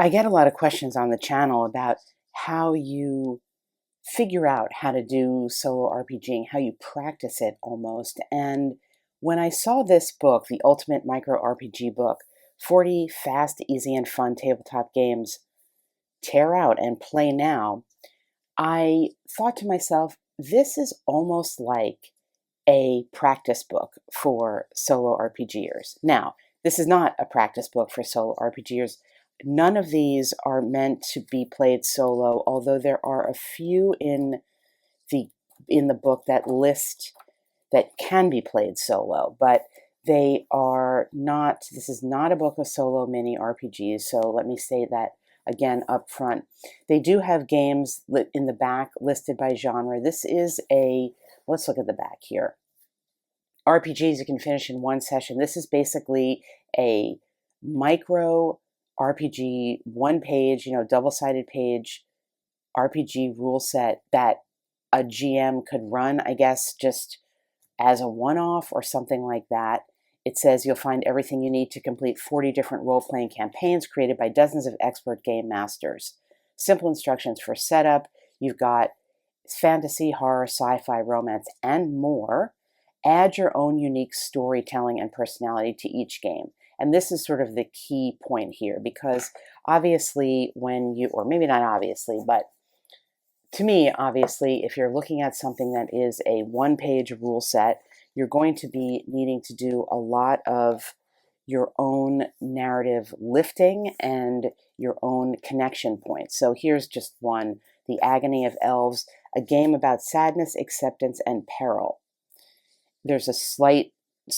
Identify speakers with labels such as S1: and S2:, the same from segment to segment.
S1: I get a lot of questions on the channel about how you figure out how to do solo RPGing, how you practice it almost. And when I saw this book, the Ultimate Micro RPG book, 40 Fast, Easy, and Fun Tabletop Games, Tear Out and Play Now, I thought to myself, this is almost like a practice book for solo RPGers. Now, this is not a practice book for solo RPGers. None of these are meant to be played solo, although there are a few the in the book that can be played solo, but they are not. This is not a book of solo mini RPGs, so let me say that again up front. They do have games in the back listed by genre. This is let's look at the back here. RPGs you can finish in one session. This is basically a micro RPG, one page, double-sided page RPG rule set that a GM could run, I guess, just as a one-off or something like that. It says you'll find everything you need to complete 40 different role-playing campaigns created by dozens of expert game masters. Simple instructions for setup. You've got fantasy, horror, sci-fi, romance, and more. Add your own unique storytelling and personality to each game. And this is sort of the key point here, because obviously or maybe not obviously, but to me, obviously, if you're looking at something that is a one-page rule set, you're going to be needing to do a lot of your own narrative lifting and your own connection points. So here's just one, The Agony of Elves, a game about sadness, acceptance, and peril. There's a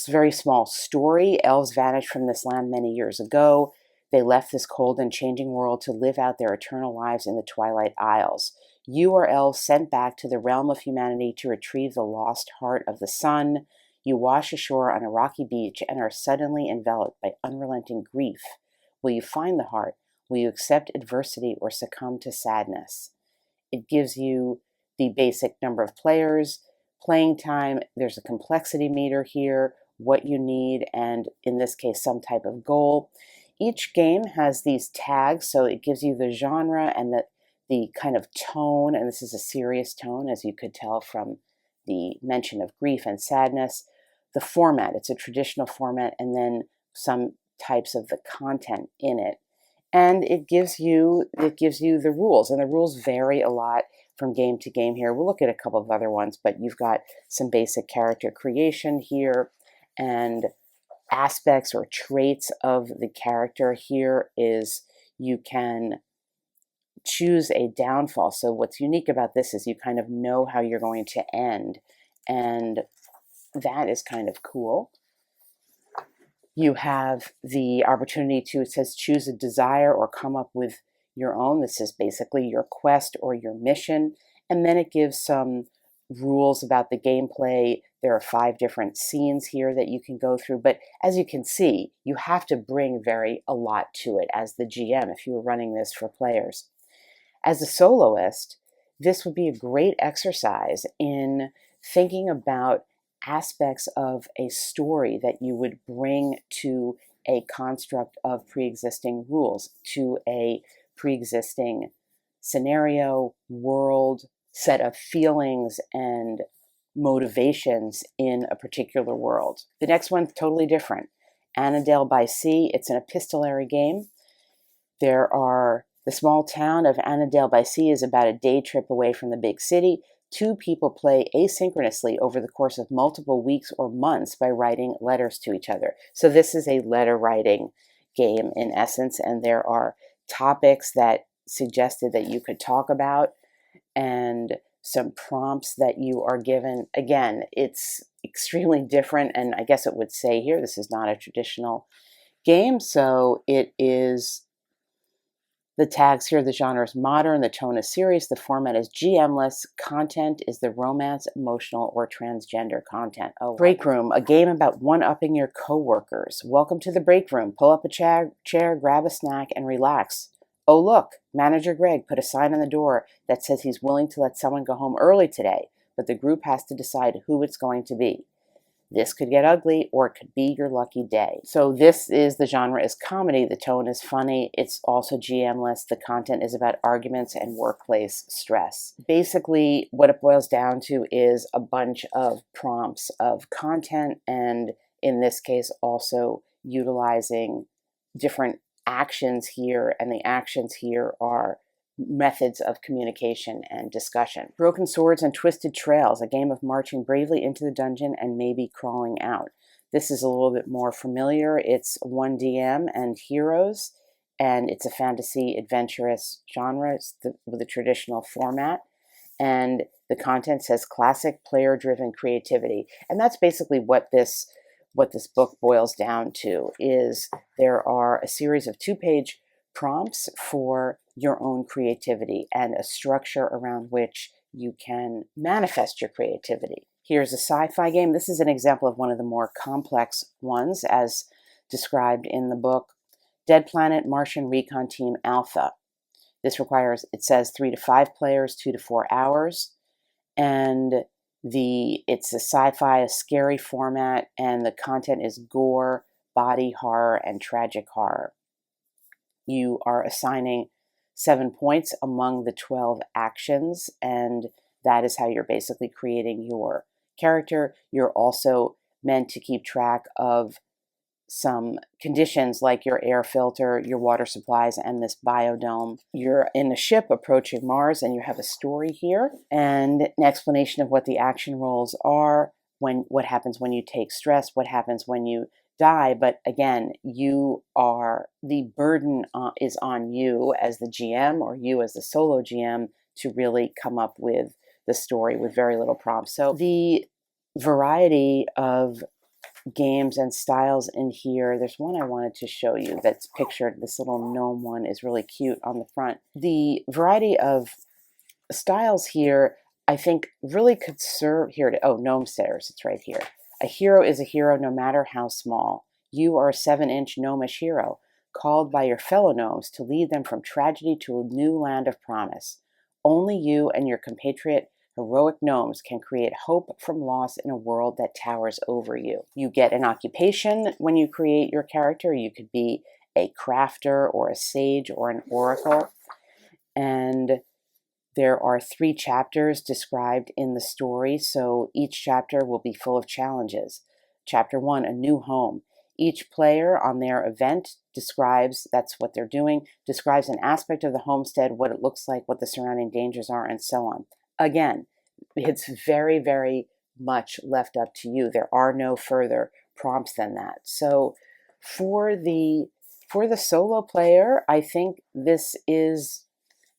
S1: very small story. Elves vanished from this land many years ago. They left this cold and changing world to live out their eternal lives in the Twilight Isles. You are elves sent back to the realm of humanity to retrieve the lost heart of the sun. You wash ashore on a rocky beach and are suddenly enveloped by unrelenting grief. Will you find the heart? Will you accept adversity or succumb to sadness? It gives you the basic number of players, playing time. There's a complexity meter here, what you need, and in this case, some type of goal. Each game has these tags, so it gives you the genre and the kind of tone, and this is a serious tone, as you could tell from the mention of grief and sadness. The format, it's a traditional format, and then some types of the content in it. And it gives you the rules, and the rules vary a lot from game to game here. We'll look at a couple of other ones, but you've got some basic character creation here, and aspects or traits of the character here is you can choose a downfall. So what's unique about this is you kind of know how you're going to end, and that is kind of cool. You have the opportunity to, it says, choose a desire or come up with your own. This is basically your quest or your mission. And then it gives some rules about the gameplay. There are 5 different scenes here that you can go through. But as you can see, you have to bring a lot to it as the GM if you were running this for players. As a soloist, this would be a great exercise in thinking about aspects of a story that you would bring to a construct of pre-existing rules, to a pre-existing scenario, world, set of feelings and motivations in a particular world. The next one's totally different. Annandale by Sea, it's an epistolary game. The small town of Annandale by Sea is about a day trip away from the big city. 2 people play asynchronously over the course of multiple weeks or months by writing letters to each other. So this is a letter writing game in essence, and there are topics that suggested that you could talk about and some prompts that you are given. Again, it's extremely different, and I guess it would say here this is not a traditional game, so it is. The tags here, the genre is modern, the tone is serious, the format is GM-less, content is the romance, emotional, or transgender content. Oh, Break Room, a game about one-upping your coworkers. Welcome to the break room. Pull up a chair, grab a snack, and relax. Oh look, Manager Greg put a sign on the door that says he's willing to let someone go home early today, but the group has to decide who it's going to be. This could get ugly, or it could be your lucky day. So this is, the genre is comedy, the tone is funny, it's also GM-less, the content is about arguments and workplace stress. Basically, what it boils down to is a bunch of prompts of content, and in this case also utilizing different actions here, and the actions here are methods of communication and discussion. Broken Swords and Twisted Trails, a game of marching bravely into the dungeon and maybe crawling out. This is a little bit more familiar. It's 1DM and heroes, and it's a fantasy adventurous genre. It's with a traditional format, and the content says classic player-driven creativity. And that's basically what this book boils down to. Is there are a series of 2-page prompts for your own creativity and a structure around which you can manifest your creativity. Here's a sci-fi game. This is an example of one of the more complex ones as described in the book. Dead Planet Martian Recon Team Alpha. This requires, it says 3 to 5 players, 2 to 4 hours. And it's a sci-fi, a scary format, and the content is gore, body horror, and tragic horror. You are assigning 7 points among the 12 actions, and that is how you're basically creating your character. You're also meant to keep track of some conditions like your air filter, your water supplies, and this biodome. You're in a ship approaching Mars, and you have a story here and an explanation of what the action roles are, what happens when you take stress, what happens when you die. But again, the burden is on you as the GM, or you as the solo GM, to really come up with the story with very little prompt. So the variety of games and styles in here, there's one I wanted to show you that's pictured. This little gnome one is really cute on the front. The variety of styles here, I think, really could serve here to, gnome stairs, it's right here. A hero is a hero no matter how small. You are a 7-inch gnomish hero, called by your fellow gnomes to lead them from tragedy to a new land of promise. Only you and your compatriot heroic gnomes can create hope from loss in a world that towers over you. You get an occupation when you create your character. You could be a crafter or a sage or an oracle. And there are 3 chapters described in the story, so each chapter will be full of challenges. Chapter 1, A New Home. Each player on their event describes, that's what they're doing, describes an aspect of the homestead, what it looks like, what the surrounding dangers are, and so on. Again, it's very, very much left up to you. There are no further prompts than that. So for the solo player, I think this is,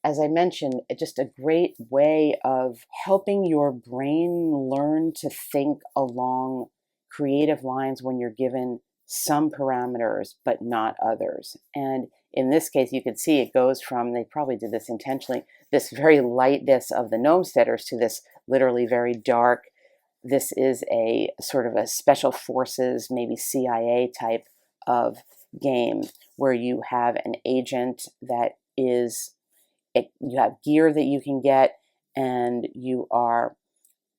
S1: as I mentioned, just a great way of helping your brain learn to think along creative lines when you're given some parameters, but not others. And in this case, you can see it goes from, they probably did this intentionally, this very lightness of the Gnomesteaders to this literally very dark. This is a sort of a special forces, maybe CIA type of game where you have an agent that is, you have gear that you can get, and you are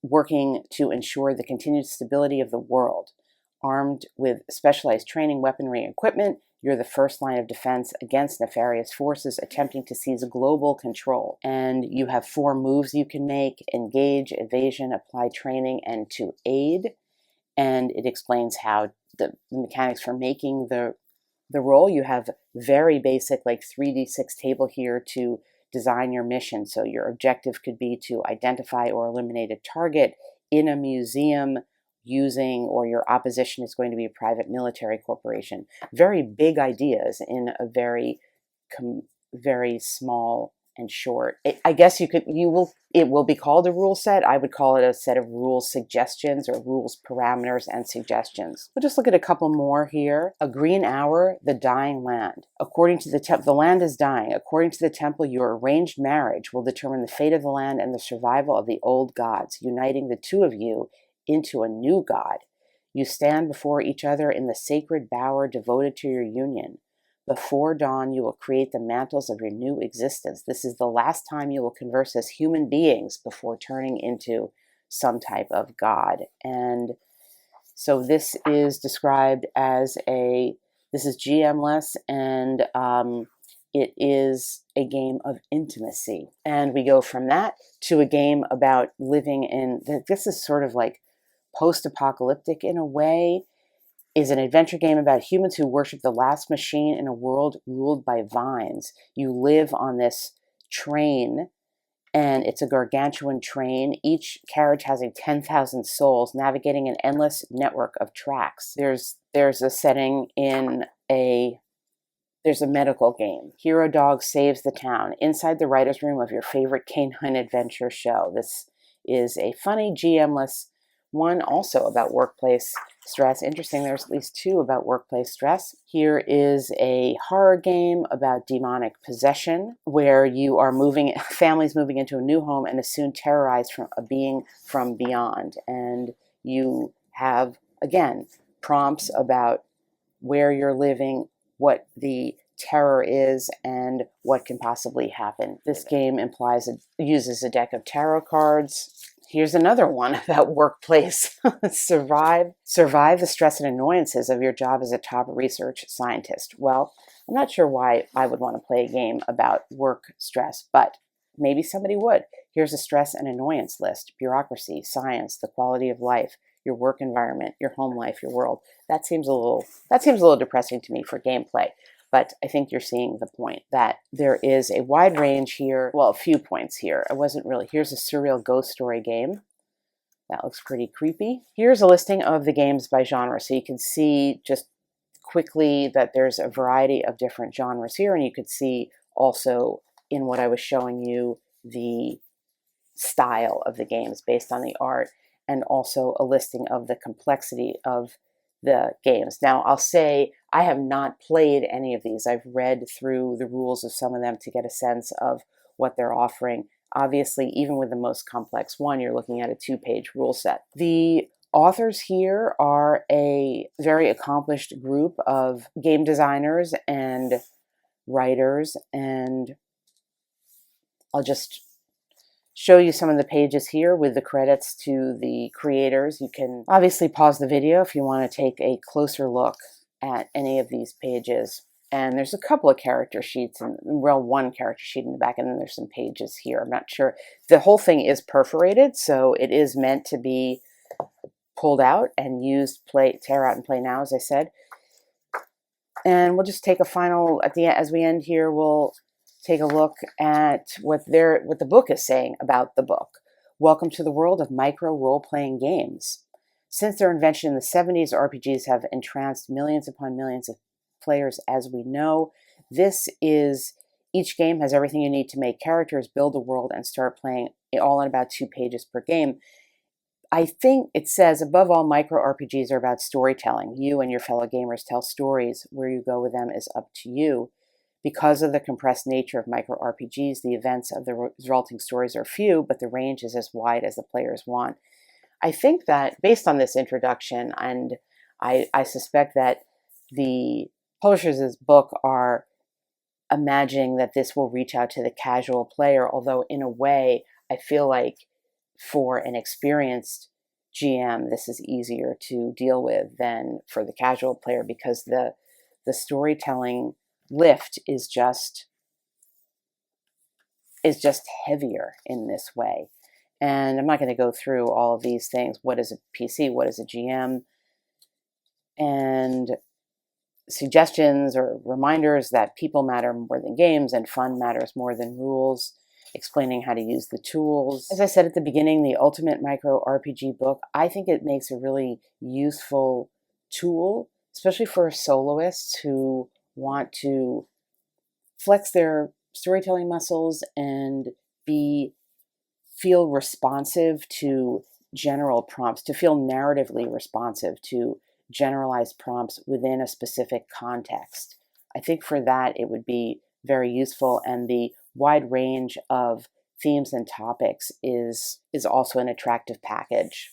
S1: working to ensure the continued stability of the world. Armed with specialized training, weaponry, and equipment, you're the first line of defense against nefarious forces attempting to seize global control. And you have 4 moves you can make: engage, evasion, apply training, and to aid. And it explains how the mechanics for making the roll. You have very basic, like 3d6 table here to design your mission. So your objective could be to identify or eliminate a target in a museum using, or your opposition is going to be a private military corporation. Very big ideas in a very small and short. I guess it will be called a rule set. I would call it a set of rules suggestions, or rules parameters and suggestions. We'll just look at a couple more here. A green hour, the dying land. According to the land is dying. According to the temple, your arranged marriage will determine the fate of the land and the survival of the old gods, uniting the 2 of you into a new god. You stand before each other in the sacred bower devoted to your union. Before dawn, you will create the mantles of your new existence. This is the last time you will converse as human beings before turning into some type of god. And So this is described as this is GM-less, and it is a game of intimacy. And we go from that to a game about living in, this is sort of like post-apocalyptic in a way, is an adventure game about humans who worship the last machine in a world ruled by vines. You live on this train, and it's a gargantuan train. Each carriage has 10,000 souls navigating an endless network of tracks. There's a setting in there's a medical game. Hero Dog saves the town inside the writer's room of your favorite canine adventure show. This is a funny GM-less one, also about workplace stress. Interesting, there's at least 2 about workplace stress. Here is a horror game about demonic possession, where you are families moving into a new home and is soon terrorized from a being from beyond. And you have, again, prompts about where you're living, what the terror is, and what can possibly happen. This game uses a deck of tarot cards. Here's another one about workplace. Survive the stress and annoyances of your job as a top research scientist. Well, I'm not sure why I would want to play a game about work stress, but maybe somebody would. Here's a stress and annoyance list: bureaucracy, science, the quality of life, your work environment, your home life, your world. That seems a little depressing to me for gameplay. But I think you're seeing the point that there is a wide range here. Well, a few points here. Here's a surreal ghost story game. That looks pretty creepy. Here's a listing of the games by genre. So you can see just quickly that there's a variety of different genres here. And you could see also in what I was showing you the style of the games based on the art, and also a listing of the complexity of the games. Now, I'll say I have not played any of these. I've read through the rules of some of them to get a sense of what they're offering. Obviously, even with the most complex one, you're looking at a 2-page rule set. The authors here are a very accomplished group of game designers and writers, and I'll just show you some of the pages here with the credits to the creators. You can obviously pause the video if you want to take a closer look at any of these pages. And there's a couple of character sheets, and well, one character sheet in the back, and then there's some pages here. I'm not sure. The whole thing is perforated, so it is meant to be pulled out and used, tear out and play now, as I said. And we'll just take a final, as we end here, we'll take a look at what the book is saying about the book. Welcome to the world of micro role-playing games. Since their invention in the 70s, RPGs have entranced millions upon millions of players, as we know. Each game has everything you need to make characters, build a world, and start playing, all in about 2 pages per game. I think it says, above all, micro RPGs are about storytelling. You and your fellow gamers tell stories. Where you go with them is up to you. Because of the compressed nature of micro RPGs, the events of the resulting stories are few, but the range is as wide as the players want. I think that based on this introduction, and I suspect that the publishers of this book are imagining that this will reach out to the casual player, although in a way, I feel like for an experienced GM, this is easier to deal with than for the casual player, because the storytelling lift is just heavier in this way. And I'm not going to go through all of these things. What is a PC? What is a GM? And suggestions or reminders that people matter more than games and fun matters more than rules, explaining how to use the tools. As I said at the beginning, the Ultimate Micro RPG book, I think it makes a really useful tool, especially for soloists who want to flex their storytelling muscles and feel responsive to general prompts, to feel narratively responsive to generalized prompts within a specific context. I think for that it would be very useful, and the wide range of themes and topics is also an attractive package.